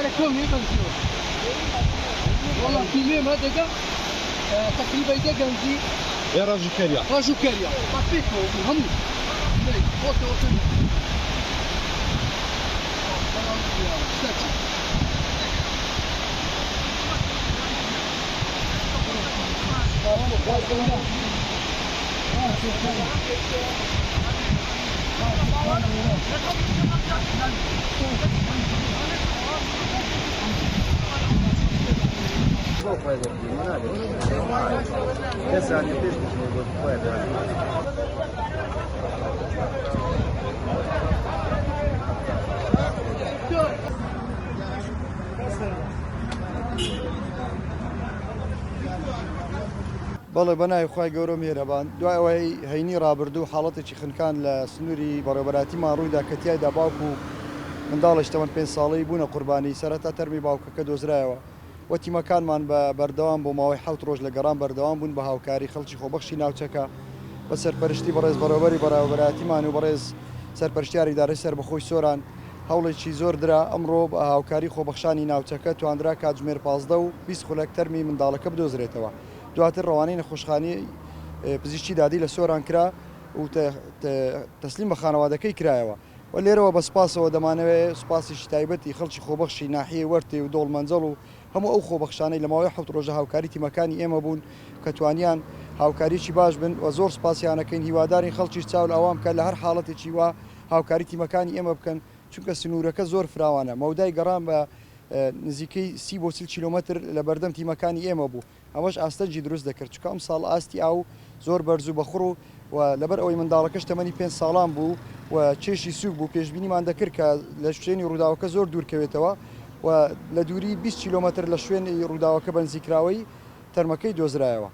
على كوني بنزور والله في ميم هذا تقريبا دقنجي يا راجل كريا راجو كاريا طفيكو هم اوتو اوتو بەڵێ بەنای خی گەورە مێرەبان دوای ئەوەی هەینی ڕابردوو حاڵەتێکی خنکان لە سنووری بەڕێبەراتیمان ڕوویدا کە تیایدا باوکو و منداڵش تەمەەن 5 ساڵی بوونە قوربانی سەرەتا تەرمی باوکەکە دۆزرایەوە وە تیمەکانمان بە بەردەوام بۆ ماوەی 7 ڕۆژ لە گەڕان بەردەوام بوون بە هاوکاری خەڵکی خۆبەخشی ناوچەکە بە سەرپەرشتی بەڕێز بەڕێوەبەری بەڕێوەبەراتیمان و بەڕێز سەرپەرشتیاری دارەی سەر بەخۆی سۆران هەوڵێکی زۆر درا ئەمڕۆ بە هاوکاری خۆبەخشانی ناوچەکە توانرا کاتژمێر 15 و 20 خولەک تەرمی منداڵەکە بدۆزرێتەوە دواتر ڕەوانەی نەخۆشخانەی پزیشکی دادی لە سۆران کرا و تەسلیم بە خانەوادەکەی کرایەوە و لێرەوە بە سپاسەوە دەمانەوێت سوپاسیشی تایبەتی خەڵکی خۆبەخشی ناحیە وەرتێ و دۆڵمەنجەڵ و هەموو ئەو خۆبەخشانەی لە ماوەی 7 ڕۆژە هاوکاری تیمەکانی ئێمە بوون کە توانیان هاوکاریی باش بن و زۆر سپاسیانەکەین هیوادارین خەڵکیش چاول ئەوام کە لە هەر حاڵەتێکی وا هاوکاری تیمەکانی ئێمە بکەن چونکە سنوورەکە زۆر فراوانە مەودای گەڕان بە نزیکەی 30 بۆ 40 کیلومتر لە بەردەم تیمەکانی ئێمە بوو ئەمەش ئاستەجی دروست دەکرد چکە ئەم ساڵ ئاستی ئاو زۆر بەرز و بەخڕ و لەبەر ئەوەی منداڵەکەش تەمەنی 5 ساڵان بوو و چێشی سووک بوو پێشبینیمان دەکرد کە لە شوێنی ڕووداوەکە زۆر دوورکەوێتەوە و لە دووری 20 کیلومتر لە شوێنی ڕووداوەکە بەنزیکراوەی تەرمەکەی دۆزرایەوە.